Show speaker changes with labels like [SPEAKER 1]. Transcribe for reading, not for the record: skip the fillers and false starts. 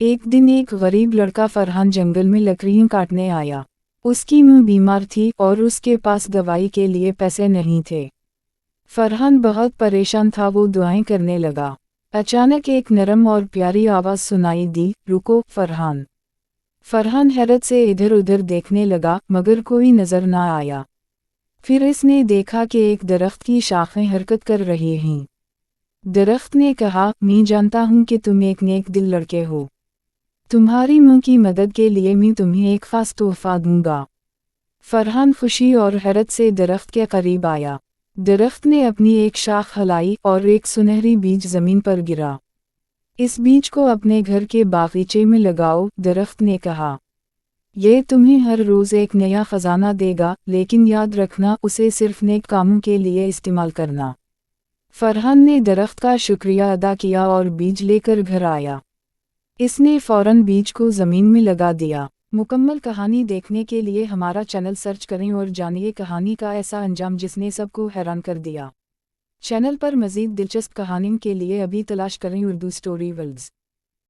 [SPEAKER 1] एक दिन एक गरीब लड़का फरहान जंगल में लकड़ियां काटने आया। उसकी मां बीमार थी और उसके पास दवाई के लिए पैसे नहीं थे। फरहान बहुत परेशान था, वो दुआएं करने लगा। अचानक एक नरम और प्यारी आवाज़ सुनाई दी, रुको फरहान। फरहान हैरत से इधर उधर देखने लगा मगर कोई नज़र न आया। फिर इसने देखा कि एक दरख्त की शाखें हरकत कर रही हैं। दरख्त ने कहा, मैं जानता हूँ कि तुम एक नेक दिल लड़के हो। तुम्हारी मां की मदद के लिए मैं तुम्हें एक खास तोहफा दूंगा। फरहान खुशी और हैरत से दरख्त के करीब आया। दरख्त ने अपनी एक शाख हिलाई और एक सुनहरी बीज ज़मीन पर गिरा। इस बीज को अपने घर के बागीचे में लगाओ, दरख्त ने कहा। ये तुम्हें हर रोज़ एक नया ख़जाना देगा, लेकिन याद रखना उसे सिर्फ नेक कामों के लिए इस्तेमाल करना। फरहान ने दरख्त का शुक्रिया अदा किया और बीज लेकर घर आया। इसने फ़ौरन बीज को ज़मीन में लगा दिया। मुकम्मल कहानी देखने के लिए हमारा चैनल सर्च करें और जानिए कहानी का ऐसा अंजाम जिसने सबको हैरान कर दिया। चैनल पर मज़ीद दिलचस्प कहानियों के लिए अभी तलाश करें उर्दू स्टोरी वर्ल्ड्स।